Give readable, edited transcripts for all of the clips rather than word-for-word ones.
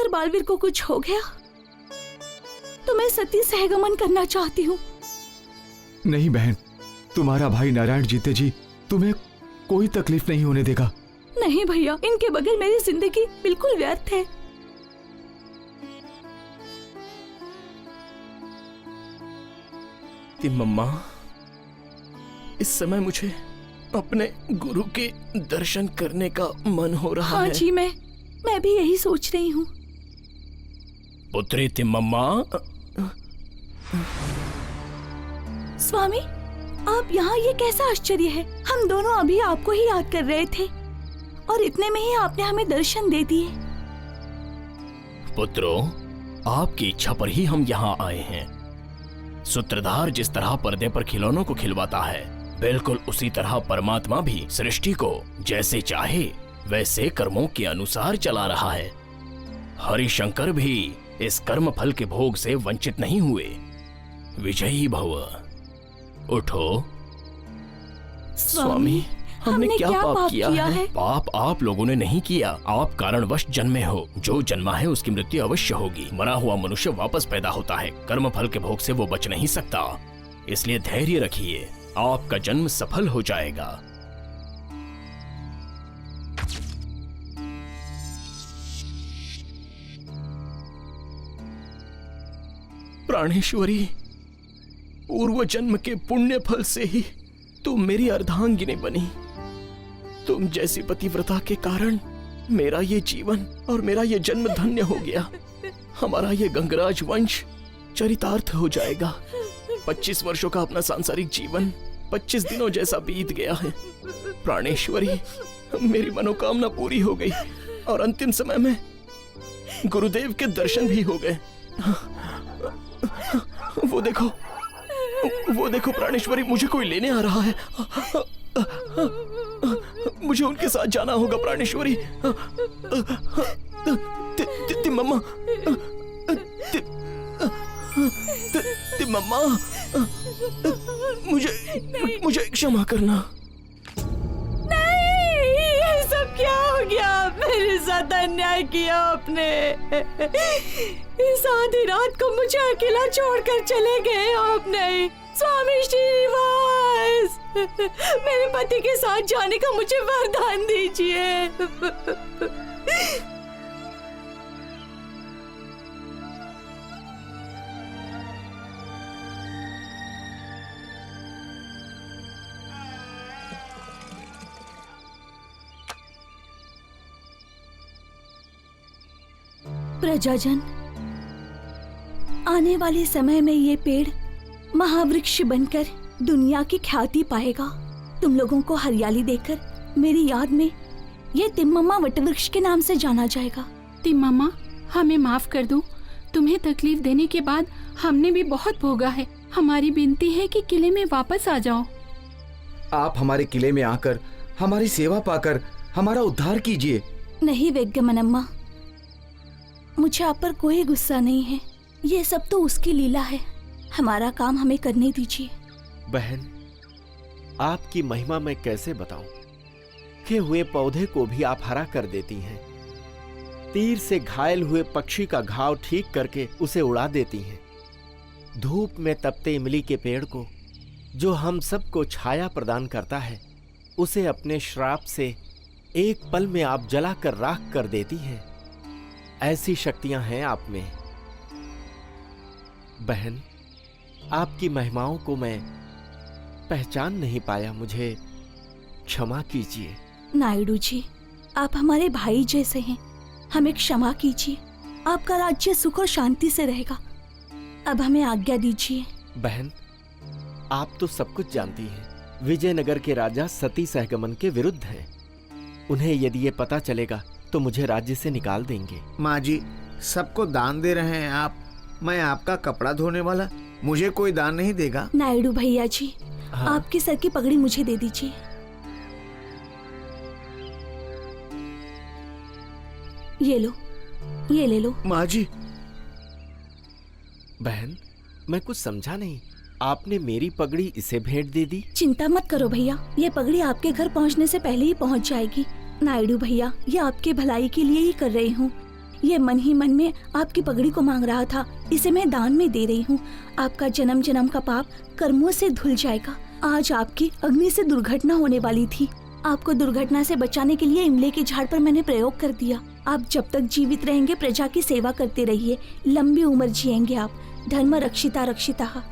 अगर बालवीर को कुछ हो गया तो मैं सती सहगमन करना चाहती हूँ। नहीं बहन, तुम्हारा भाई नारायण जीते जी तुम्हें कोई तकलीफ नहीं होने देगा। नहीं भैया, इनके बगैर मेरी जिंदगी बिल्कुल व्यर्थ है। मम्मा, इस समय मुझे अपने गुरु के दर्शन करने का मन हो रहा है। हाँ जी, मैं भी यही सोच रही हूँ। पुत्री तिम्मम्मा। स्वामी, आप यहाँ, ये कैसा आश्चर्य है। हम दोनों अभी आपको ही याद कर रहे थे और इतने में ही आपने हमें दर्शन दे दिए। पुत्रों, आपकी इच्छा पर ही हम यहाँ आए हैं। सूत्रधार जिस तरह पर्दे पर खिलौनों को खिलवाता है, बिल्कुल उसी तरह परमात्मा भी सृष्टि को जैसे चाहे वैसे कर्मों के अनुसार चला रहा है। हरिशंकर भी इस कर्म फल के भोग से वंचित नहीं हुए। विजयी भव। उठो। स्वामी, हमने क्या पाप किया है? पाप आप लोगों ने नहीं किया। आप कारणवश जन्मे हो। जो जन्मा है उसकी मृत्यु अवश्य होगी। मरा हुआ मनुष्य वापस पैदा होता है। कर्म फल के भोग से वो बच नहीं सकता। इसलिए धैर्य रखिए, आपका जन्म सफल हो जाएगा। प्राणेश्वरी, पूर्व जन्म के पुण्य फल से ही तुम मेरी अर्धांगिनी बनी। तुम जैसी पतिव्रता के कारण मेरा ये जीवन और मेरा ये जन्म धन्य हो गया। हमारा ये गंगराज वंश चरितार्थ हो जाएगा। 25 वर्षों का अपना सांसारिक जीवन 25 दिनों जैसा बीत गया है। प्राणेश्वरी, मेरी मनोकामना पूरी हो गई और अंतिम समय में गुरुदेव के दर्शन भी हो गए। वो देखो प्राणेश्वरी, मुझे कोई लेने आ रहा है। मुझे उनके साथ जाना होगा प्राणेश्वरी। मम्मा, मम्मा, मुझे क्षमा करना। नहीं, ये सब क्या हो गया? मेरे साथ अन्याय किया आपने। इस आधी रात को मुझे अकेला छोड़कर चले गए आपने। स्वामी श्रीनिवास, मेरे पति के साथ जाने का मुझे वरदान दीजिए। प्रजाजन, आने वाले समय में ये पेड़ महावृक्ष बनकर दुनिया की ख्याति पाएगा। तुम लोगों को हरियाली देखकर मेरी याद में ये तिम्मम्मा वटवृक्ष के नाम से जाना जाएगा। तिम्मम्मा, हमें माफ कर दो। तुम्हें तकलीफ देने के बाद हमने भी बहुत भोगा है। हमारी विनती है कि किले में वापस आ जाओ। आप हमारे किले में आकर हमारी सेवा पाकर हमारा उद्धार कीजिए। नहीं वैद्यमनम्मा, मुझे आप पर कोई गुस्सा नहीं है। ये सब तो उसकी लीला है। हमारा काम हमें करने दीजिए। बहन, आपकी महिमा मैं कैसे बताऊं कि हुए पौधे को भी आप हरा कर देती हैं। तीर से घायल हुए पक्षी का घाव ठीक करके उसे उड़ा देती हैं। धूप में तपते इमली के पेड़ को, जो हम सबको छाया प्रदान करता है, उसे अपने श्राप से एक पल में आप जलाकर राख कर देती हैं। ऐसी शक्तियां हैं आप में। बहन, आपकी महिमाओं को मैं पहचान नहीं पाया, मुझे क्षमा कीजिए। नायडू जी, आप हमारे भाई जैसे हैं, हमें क्षमा कीजिए। आपका राज्य सुख और शांति से रहेगा। अब हमें आज्ञा दीजिए। बहन, आप तो सब कुछ जानती हैं। विजयनगर के राजा सती सहगमन के विरुद्ध हैं। उन्हें यदि ये पता चलेगा तो मुझे राज्य से निकाल देंगे। माँ जी, सबको दान दे रहे हैं आप। मैं आपका कपड़ा धोने वाला, मुझे कोई दान नहीं देगा। नायडू भैया जी, हाँ? आपकी सर की पगड़ी मुझे दे दीजिए। ये लो, ये ले लो। माँ जी। बहन, मैं कुछ समझा नहीं। आपने मेरी पगड़ी इसे भेंट दे दी? चिंता मत करो भैया, ये पगड़ी आपके घर पहुंचने से पहले ही पहुंच जाएगी। नायडू भैया, ये आपके भलाई के लिए ही कर रही हूँ। ये मन ही मन में आपकी पगड़ी को मांग रहा था, इसे मैं दान में दे रही हूँ। आपका जन्म जन्म का पाप कर्मों से धुल जाएगा। आज आपकी अग्नि से दुर्घटना होने वाली थी। आपको दुर्घटना से बचाने के लिए इमली के झाड़ पर मैंने प्रयोग कर दिया। आप जब तक जीवित रहेंगे प्रजा की सेवा करते रहिए, लंबी उम्र जिएंगे आप। धर्म रक्षिता रक्षिता।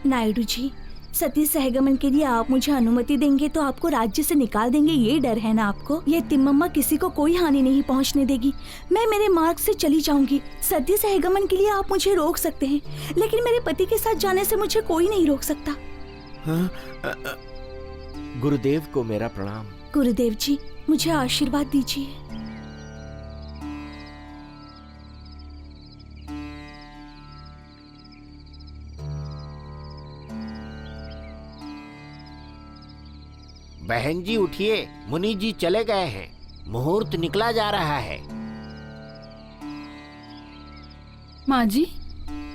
नायडू जी, सती सहगमन के लिए आप मुझे अनुमति देंगे तो आपको राज्य से निकाल देंगे, ये डर है ना आपको? ये तिम्मम्मा किसी को कोई हानि नहीं पहुंचने देगी। मैं मेरे मार्ग से चली जाऊंगी। सती सहगमन के लिए आप मुझे रोक सकते हैं, लेकिन मेरे पति के साथ जाने से मुझे कोई नहीं रोक सकता। गुरुदेव को मेरा प्रणाम। गुरुदेव जी, मुझे आशीर्वाद दीजिए। बहन जी उठिए, मुनि जी चले गए हैं, मुहूर्त निकला जा रहा है। माँ जी,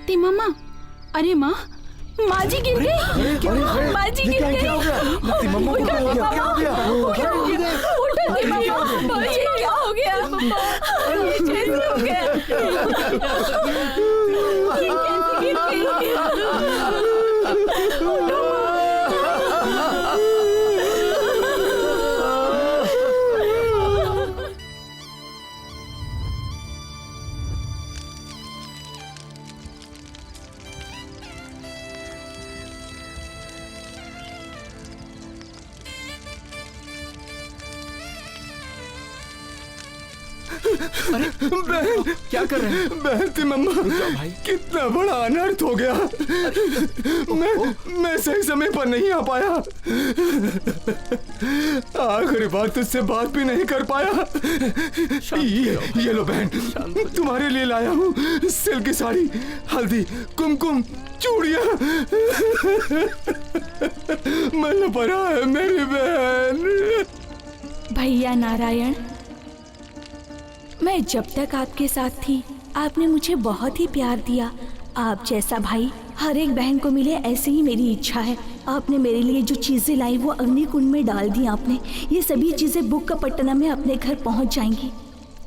तिम्मम्मा, अरे माँ, माँ जी गिर गई। माँ जी गिर गई। तिम्मम्मा को क्या हो गया? क्या हो गया? उठो तिम्मम्मा, ये क्या हो गया? ये कैसे हो गया? ये कैसे गिर गई? बहन, क्या कर रहे हैं? बहन तिम्मम्मा, भाई। कितना बड़ा अनर्थ हो गया। मैं सही समय पर नहीं आ पाया। आखिरी बार तुझसे बात भी नहीं कर पाया। ये लो बहन, तुम्हारे लिए लाया हूँ सिल्क की साड़ी, हल्दी, कुमकुम, चूड़ियाँ। मन पड़ा है मेरी बहन। भैया नारायण, मैं जब तक आपके साथ थी आपने मुझे बहुत ही प्यार दिया। आप जैसा भाई हर एक बहन को मिले, ऐसे ही मेरी इच्छा है। आपने मेरे लिए जो चीजें लाई वो अग्निकुंड में डाल दी आपने। ये सभी चीजें बुक्कापट्टनम में अपने घर पहुंच जाएंगी।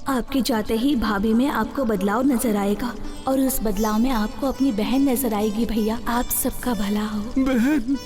आपके जाते ही भाभी में आपको बदलाव नजर आएगा और उस बदलाव में आपको अपनी बहन नजर आएगी। भैया, आप सबका भला हो। बहन,